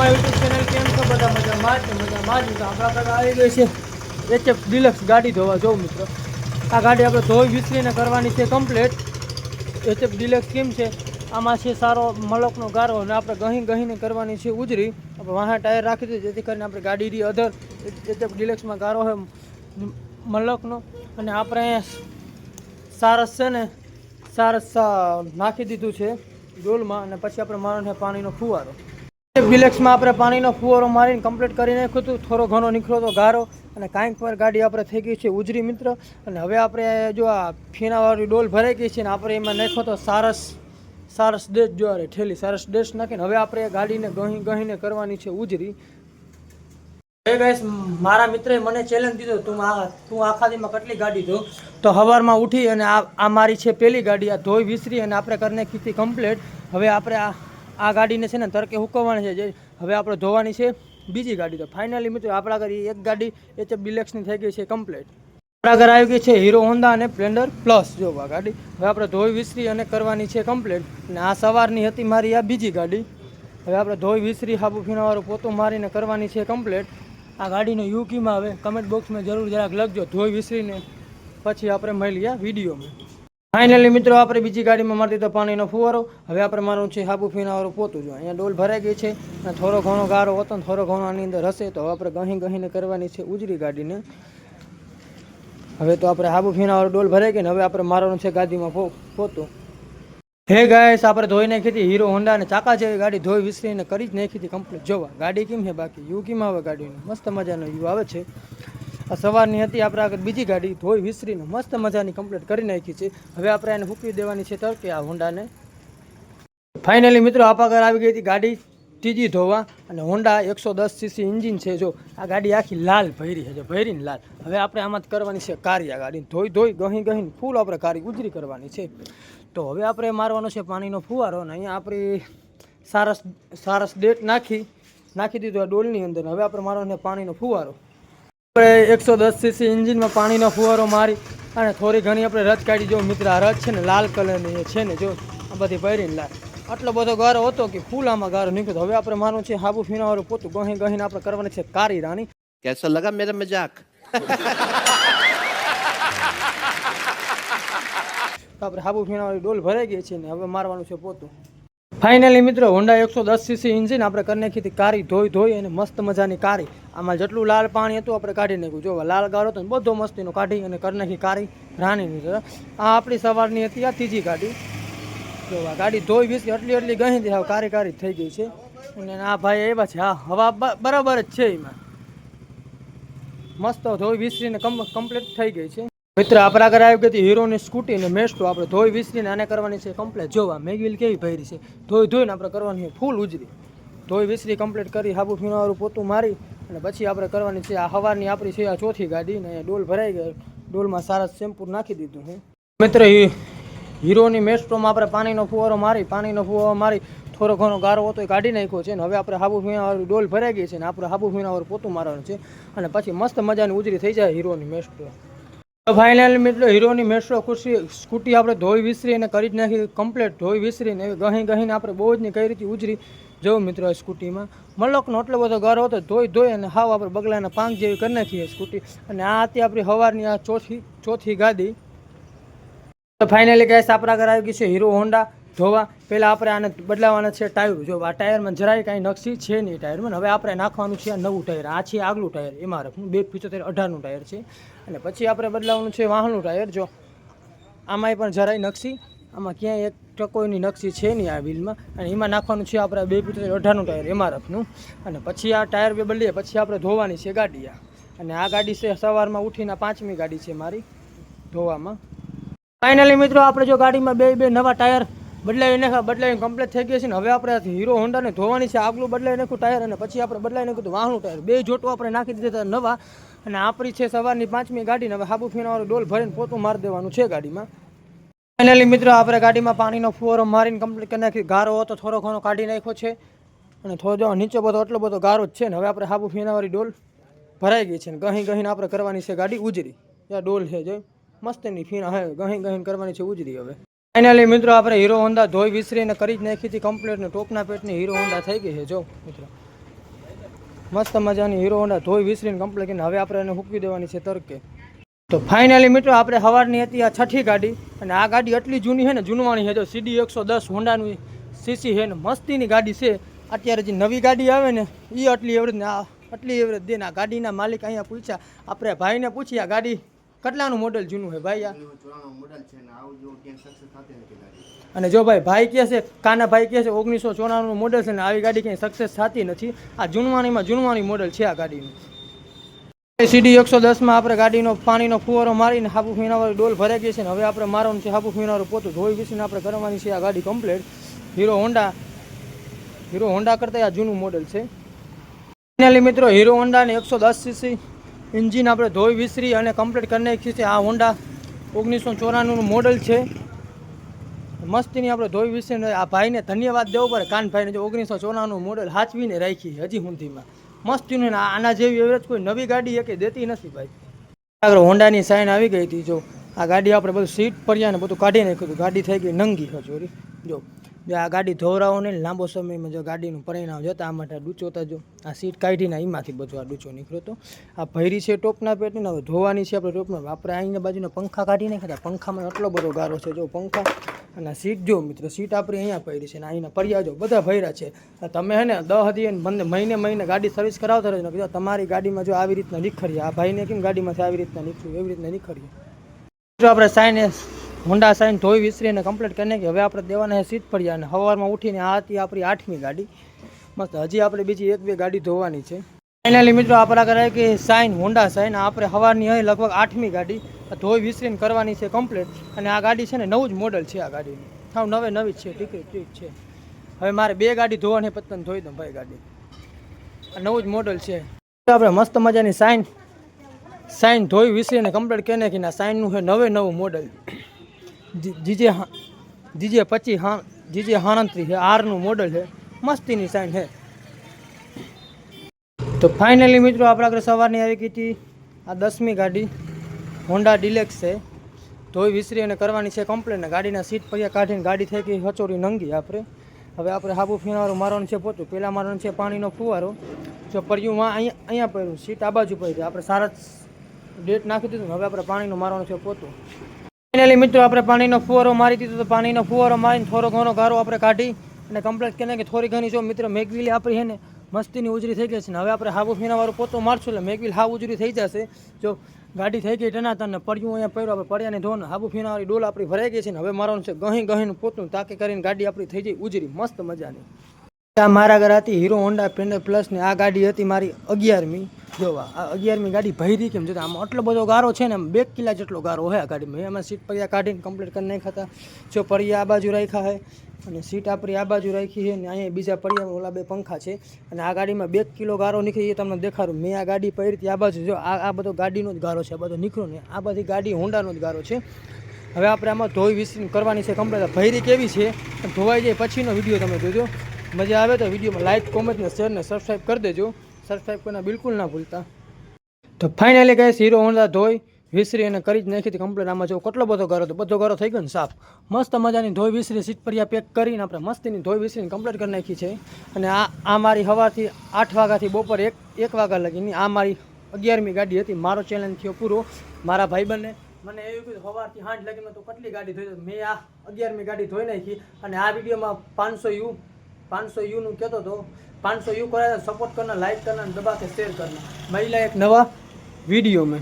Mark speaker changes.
Speaker 1: YouTube channel કેમ છો બધા મજામાં જ આપણા પાસે આવી ગઈ છે એચએફ ડિલક્સ ગાડી ધોવા જો મિત્રો આ ગાડી આપણે ધોઈ વિસરીને કરવાની છે કમ્પ્લીટ એચએફ ડિલક્સ કેમ છે આમાં છે સારો મલકનો ગારો અને આપણે ગહીને કરવાની છે ઉજરી આપણે વાહા ટાયર રાખી દીધું જેથી કરીને આપણે ગાડીની અધર એચએફ ડિલક્સમાં ગારો હોય મલકનો અને આપણે સારસ છે ને સારસ નાખી દીધું છે ડોલમાં અને પછી આપણે મારવાનો છે પાણીનો ફુવારો ડિલક્સમાં આપણે પાણીનો ફુવારો મારીને કમ્પ્લીટ કરી નાખ્યું હતું થોડો ઘણો નીકળ્યો તો ગારો અને કાંઈક પર ગાડી આપણે થઈ ગઈ છે ઉજરી મિત્ર અને હવે આપણે જો આ ફીણાવાળી ડોલ ભરાઈ ગઈ છે ને આપણે એમાં નાખ્યો તો સારસ ડેશ જો ઠેલી સારસ ડેશ નાખીને હવે આપણે ગાડીને ગહીને કરવાની છે ઉજરી ગાઈસ મારા મિત્રએ મને ચેલેન્જ દીધો તું આખા દીમાં કેટલી ગાડી ધો તો સવારમાં ઉઠી અને આ મારી છે પહેલી ગાડી આ ધોઈ વિસરી અને આપણે કરી નાખી હતી કમ્પ્લીટ હવે આપણે આ ગાડીને છે ને તડકે હુકવવાની છે જે હવે આપણે ધોવાની છે બીજી ગાડી તો ફાઇનલી મિત્રો આપણા ઘરે એક ગાડી એચએફ ડિલક્સની થઈ ગઈ છે કમ્પ્લીટ આપણા ઘરે આવી ગઈ છે હીરો હોન્ડા અને સ્પ્લેન્ડર પ્લસ જો આ ગાડી હવે આપણે ધોઈ વિસરી અને કરવાની છે કમ્પ્લીટ અને આ સવારની હતી મારી આ બીજી ગાડી હવે આપણે ધોઈ વિસરી હાબુ ફીણાવાળું પોતું મારીને કરવાની છે કમ્પ્લીટ આ ગાડીનો યુકીમાં હવે કમેન્ટ બોક્સમાં જરૂર જરાક લખજો ધોઈ વિસરીને પછી આપણે મળીએ વિડીયોમાં ફાઇનલી મિત્રો આપણે બીજી ગાડીમાં મારી દીધો પાણીનો ફુવારો હવે આપણે મારવું છે હાબુ ફીણાવાળું પોતું જો અહીંયા ડોલ ભરાઈ ગઈ છે અને થોડો ઘણો ગારો હતો ને થોડો ઘણો આની અંદર હશે તો હવે આપણે ગહીને કરવાની છે ઉજરી ગાડીને હવે તો આપણે હાબુ ફીણાવાળું ડોલ ભરાઈ ગઈ ને હવે આપણે મારવાનું છે ગાડીમાં પોતું હે ગાઈસ આપણે ધોઈ નાખી હતી હીરો હોન્ડા અને ચાકા જેવી ગાડી ધોઈ વિસરીને કરી જ નાખી હતી કમ્પ્લીટ જોવા ગાડી કેમ છે બાકી યુ કેમાં આવે ગાડીનો મસ્ત મજાનો યુ આવે છે આ સવારની હતી આપણે આગળ બીજી ગાડી ધોઈ વિસરીને મસ્ત મજાની કમ્પ્લીટ કરી નાખી છે હવે આપણે એને ફૂંકી દેવાની છે તડકે આ હોન્ડાને ફાઇનલી મિત્રો આપણા ઘર આવી ગઈ હતી ગાડી ત્રીજી ધોવા અને હોન્ડા 110 સીસી એન્જિન છે જો આ ગાડી આખી લાલ ભરી છે જો ભરીને લાલ હવે આપણે આમાં કરવાની છે કારી આ ગાડી ધોઈ ગહીને ફૂલ આપણે કારી ઉજરી કરવાની છે તો હવે આપણે મારવાનો છે પાણીનો ફુવારો અને અહીંયા આપણે સારસ ડેટ નાખી દીધો આ ડોલની અંદર હવે આપણે મારવાનો છે પાણીનો ફુવારો આપણે 110 સીસી એન્જિનમાં પાણીનો ફુવારો મારી અને થોડી ઘણી આપણે રજ કાઢી જો મિત્ર આ રજ છે ને લાલ કલરની છે ને જો આ બધી ભરીને લાલ આટલો બધો ગારો હતો કે ફૂલ આમાં ગારો નીકળ્યો હવે આપણે મારવાનું છે હાબુ ફીણાવાળું પોતું ગહીને આપણે કરવાની છે કારી રાણી
Speaker 2: कैसा लगा मेरा मजाक
Speaker 1: આપણે હાબુ ફીણાવાળી ડોલ ભરાઈ ગઈ છે ને હવે મારવાનું છે પોતું ફાઇનલી મિત્રો હોન્ડા 110 સીસી એન્જિન આપણે કરી નાખી હતી કારી ધોઈ અને મસ્ત મજાની કારી આમાં જેટલું લાલ પાણી હતું આપણે કાઢી નાખ્યું જો લાલ ગાળો હતો ને બધો મસ્તીનો કાઢી અને કરી નાખી કારી રાણીની આ આપણી સવારની હતી આ ત્રીજી ગાડી જો આ ગાડી ધોઈ વિસરી એટલી ગઈ હતી કારી થઈ ગઈ છે અને આ ભાઈ એવા છે હા હવા બરાબર જ છે એમાં મસ્ત ધોઈ વિસરીને કમ્પ્લીટ થઈ ગઈ છે મિત્ર આપણા ઘરે આવી ગઈ હીરોની સ્કૂટી ને મેસ્ટો આપણે ધોઈ વિસરીને આને કરવાની છે કમ્પ્લીટ જોવા મેગવિલ કેવી ભરી છે ધોઈને આપણે કરવાની છે ફૂલ ઉજરી ધોઈ વિસરી કમ્પ્લીટ કરી હાબુ ફીણાવાળું પોતું મારી અને પછી આપણે કરવાની છે આ સવારની આપણી છે આ ચોથી ગાડી ને ડોલ ભરાઈ ગઈ ડોલમાં સારા શેમ્પૂ નાખી દીધું છે મિત્ર હીરોની મેસ્ટોમાં આપણે પાણીનો ફુવારો મારી થોડો ઘણો ગારો હતો એ કાઢી નાખ્યો છે ને હવે આપણે હાબુ ફીણાવાળું ડોલ ભરાઈ ગઈ છે ને આપણે હાબુ ફીણાવાળું પોતું મારવાનું છે અને પછી મસ્ત મજાની ઉજરી થઈ જાય હીરોની મેસ્ટો ફાઇનલી મિત્રો હીરોની મેસ્ટ્રો સ્કૂટી આપણે ધોઈ વિસરી અને કરી જ નાખી કમ્પ્લીટ ધોઈ વિસરીને ગહીને આપણે બહુ જ નહીં કઈ રીતે ઉજરી જવું મિત્રો સ્કૂટીમાં મલકનો એટલો બધો ગારો હતો ધોઈ અને હાવ આપણે બગલાના પાંખ જેવી કરી નાખીએ સ્કૂટી અને આ હતી આપણી સવારની આ ચોથી ગાડી તો ફાઇનલી ગેસ આપણા ઘરે આવી ગઈ છે હીરો હોન્ડા ધોવા પહેલાં આપણે આને બદલાવાના છે ટાયર જો આ ટાયરમાં જરાય કાંઈ નકશી છે નહીં ટાયરમાં હવે આપણે નાખવાનું છે આ નવું ટાયર આ છે આગલું ટાયર એમાં 275 18નું ટાયર છે અને પછી આપણે બદલાવાનું છે વાહનનું ટાયર જો આમાંય પણ જરાય નકશી આમાં ક્યાંય એક ટકોની નકશી છે નહીં આ વ્હીલમાં અને એમાં નાખવાનું છે આપણે 275 18નું ટાયર એમઆરએફનું અને પછી આ ટાયર બદલીએ પછી આપણે ધોવાની છે ગાડી અને આ ગાડી છે સવારમાં ઉઠીને 5મી ગાડી છે મારી ધોવામાં ફાઇનલી મિત્રો આપણે જો ગાડીમાં બે નવા ટાયર બદલાવીને કમ્પ્લીટ થઈ ગઈ છે ને હવે આપણે હીરો હોન્ડાને ધોવાની છે આગલું બદલાવી નાખ્યું ટાયર અને પછી આપણે બદલાવી નાખ્યું વાહનું ટાયર બે જોટો આપણે નાખી દીધા નવા અને આપણી છે સવારની 5મી ગાડીને હવે હાબુ ફીણાવાળું ડોલ ભરીને પોતું મારી દેવાનું છે ગાડીમાં ફાઇનલી મિત્રો આપણે ગાડીમાં પાણીનો ફુવારો મારીને કમ્પ્લીટ કરી નાખી ગારો હતો થોડો ઘણો કાઢી નાખ્યો છે અને થોડો નીચે બધો એટલો બધો ગારો જ છે ને હવે આપણે હાબુ ફીણાવાળી ડોલ ભરાઈ ગઈ છે ને ગહીને આપણે કરવાની છે ગાડી ઉજરી ત્યાં ડોલ છે જો મસ્તની ફીણા હે ગહીને કરવાની છે ઉજરી હવે ફાઇનલી મિત્રો આપણે હીરો હોન્ડા ધોઈ વિસરીને કરી જ નાખી હતી કમ્પ્લીટ ને ટોપના પેટની હીરો હોન્ડા થઈ ગઈ છે જો મિત્રો મસ્ત મજાની હીરો હોન્ડા ધોઈ વિસરીને કમ્પ્લીટ કરીને હવે આપણે એને મૂકી દેવાની છે તરકે. તો ફાઇનલી મિત્રો આપણે સવારની હતી આ છઠ્ઠી ગાડી, અને આ ગાડી એટલી જૂની છે ને, જૂનવાણી છે. તો CD 110 હોન્ડાનું CC છે ને, મસ્તીની ગાડી છે. અત્યારે જે નવી ગાડી આવે ને એ આટલી એવરેજ ને આ આટલી એવરેજ દે ને. આ ગાડીના માલિક અહીંયા પૂછ્યા, આપણે ભાઈને પૂછી આ ગાડી કેટલાનું મોડલ જૂનું છે ભાઈ? અને જો ભાઈ કહે છે, કાના ભાઈ કહે છે 1994 મોડલ છે ને આવી ગાડી ક્યાંય સક્સેસ થતી નથી. આ જૂનવાણી મોડલ છે આ ગાડીનું. CD 110 આપણે ગાડીનો પાણીનો ફુવારો મારીને હાબુ ફીણાવાળી ડોલ ભરાઈ ગઈ છે ને હવે આપણે મારવાનું છે હાબુ ફીણાવાળું પોતું ધોઈ વિસીને આપણે કરવાની છે આ ગાડી કમ્પ્લીટ. હીરો હોન્ડા કરતાં આ જૂનું મોડલ છે. ફાઇનલી મિત્રો હીરો હોન્ડાને 110cc એન્જિન આપણે ધોઈ વિસરી અને કમ્પ્લીટ કરી નાખી છે. આ હોન્ડા 1994નું મોડલ છે. મસ્તીની આપણે ધોઈ વિસરીને આ ભાઈને ધન્યવાદ દેવો પડે, કાનભાઈને. જો 1994નું મોડલ હાચવીને રાખી હજી સુધીમાં મસ્તીનું. આના જેવી એવરેજ કોઈ નવી ગાડી એકે દેતી નથી ભાઈ. આગળ હોન્ડાની સાઇન આવી ગઈ હતી. જો આ ગાડી આપણે બધું સીટ પડ્યા ને બધું કાઢી નાખ્યું હતું. ગાડી થઈ ગઈ નંગી હજોરી. જો આ ગાડી ધોવરાવો નહીં, લાંબો સમયમાં જો ગાડીનું પરિણામ જોતા આ માટે ડૂચો તો જો આ સીટ કાઢીને એમાંથી બધું આ ડૂચો નીકળ્યો હતો. આ ભૈરી છે ટોપના પેટની, હવે ધોવાની છે આપણે ટોપના. આપણે અહીંના બાજુના પંખા કાઢી નાખ્યા. પંખામાં એટલો બધો ગારો છે જો પંખા. અને સીટ જો મિત્રો, સીટ આપણી અહીંયા પડી છે ને અહીંના પરિયા જો બધા ભર્યા છે. તમે હે ને 10 દી મહિને ગાડી સર્વિસ કરાવતા રહેજો ને. તમારી ગાડીમાં જો આવી રીતના નીખરીએ, આ ભાઈને કેમ ગાડીમાંથી આવી રીતના નીકળ્યું એવી રીતના નીખરીએ. જો આપણે સાઇન હોન્ડા સાઇન ધોઈ વિસરીને કમ્પ્લીટ કરીને કે હવે આપણે દેવાના છે સીટ પડ્યા. અને સવારમાં ઉઠીને આ હતી આપણી 8મી ગાડી. મસ્ત હજી આપણે બીજી 1-2 ગાડી ધોવાની છે. ફાઇનલી મિત્રો આપણે કરે કે સાઇન હોન્ડા સાઇન આપણે સવારની હોય લગભગ 8મી ગાડી ધોઈ વિસરીને કરવાની છે કમ્પ્લીટ. અને આ ગાડી છે ને નવું જ મોડલ છે. આ ગાડીનું હા નવી જ છે, ટીક છે. હવે મારે 2 ગાડી ધોવાની પતંગ ધોઈ દઉં ભાઈ ગાડી. આ નવું જ મોડલ છે. આપણે મસ્ત મજાની સાઇન ધોઈ વિસરીને કમ્પ્લીટ કરી નાખીને આ સાઇનનું છે નવું મોડલ જીજે 25 જીજે 37 છે. આરનું મોડલ છે. મસ્તીની સાઇન છે. તો ફાઇનલી મિત્રો આપણે આગળ સવારની આવી ગઈ હતી આ 10મી ગાડી હોન્ડા ડિલેક્સ છે. ધોઈ વિસરી અને કરવાની છે કમ્પ્લેન. ગાડીના સીટ પૈયા કાઢીને ગાડી થઈ ગઈ હચોરી નંગી. હવે આપણે હાબુ ફીણાવાળું મારવાનું છે પોતું. પહેલાં મારવાનું છે પાણીનો ફુવારો. જો પડ્યું અહીંયા પડ્યું, સીટ આ બાજુ પડી. આપણે સારા ડેટ નાખી દીધું. હવે આપણે પાણીનો મારવાનું છે પોતું. ફાઇનલી મિત્રો આપણે પાણીનો ફુવારો મારી દીધો. તો પાણીનો ફુવારો મારીને થોડો ઘણો ગારો આપણે કાઢી અને કમ્પ્લીટ કરીને કે થોડી ઘણી જો મિત્રો મેગવીલી આપણી છે ને મસ્તીની ઉજરી થઈ ગઈ છે ને. હવે આપણે હાબુ ફીણાવાળું પોતો મારશું એટલે મેગવીલ હાવ ઉજરી થઈ જશે. જો ગાડી થઈ ગઈ ટનાટન ને પડ્યું અહીંયા પડ્યું. આપણે પડ્યાને ધોને હાબુ ફીણાવાળી ડોલ આપણી ભરાઈ ગઈ છે ને હવે મારવાનું છે ગહીનું પોતું તાકે કરીને ગાડી આપણી થઈ જાય ઉજરી મસ્ત મજાની. આ મારા ઘર હતી હીરો હોન્ડા સ્પ્લેન્ડર પ્લસ ને આ ગાડી હતી મારી 11મી. જોવા આ 11મી ગાડી ભરી કેમ જોતા આમાં આટલો બધો ગારો છે ને, આમ 2 કિલા જેટલો ગારો હોય આ ગાડીમાં. એમાં સીટ પૈયા કાઢીને કમ્પ્લીટ કરી નાખ્યા હતા. જો પૈયા આ બાજુ રાખ્યા છે અને સીટ આપણી આ બાજુ રાખી છે ને અહીંયા બીજા પૈયા ઓલા 2 પંખા છે. અને આ ગાડીમાં 2 કિલો ગારો નીકળી એ તમને દેખાડું. મેં આ ગાડી પહેરી હતી આ બાજુ જો આ બધો ગાડીનો જ ગારો છે. આ બધો નીકળ્યો ને આ બધી ગાડી હોન્ડાનો જ ગારો છે. હવે આપણે આમાં ધોઈ વિસરીને કરવાની છે કમ્પ્લીટ. ભરી કેવી છે ધોવાઈ જાય પછીનો વિડીયો તમે જોજો. મજા આવે તો વિડીયોમાં લાઇક કોમેન્ટ ને શેર ને સબસ્ક્રાઈબ કરી દેજો. સબસ્ક્રાઈબ કરना બિલકુલ ના ભૂલતા. તો ફાઇનલી ગાઈસ હીરો હોન્ડા ધોઈ વિસરી અને કરી જ નાખી હતી કમ્પ્લીટ. આમાં જો કેટલો બધો ગારો હતો, બધો ગારો થઈ ગયો ને સાફ. મસ્ત મજાની ધોઈ વિસરી સીટ પરિયા પેક કરીને આપણે મસ્તીની ધોઈ વિસરીને કમ્પ્લીટ કરી નાખી છે. અને આ મારી સવારથી 8 વાગ્યાથી બપોર 1 વાગ્યા લગીની આ મારી 11મી ગાડી હતી. મારો ચેલેન્જ થયો પૂરો. મારા ભાઈબંધને મને એવું કીધું સવારથી 8 લગીમાં તો કેટલી ગાડી ધોઈ. મેં આ 11મી ગાડી ધોઈ નાખી. અને આ વિડીયોમાં 500 યુનું કહેતો હતો. 500 યુ કરાया. सपोर्ट करना, लाइक करना, दबा के शेयर करना. मिला एक नवा वीडियो में.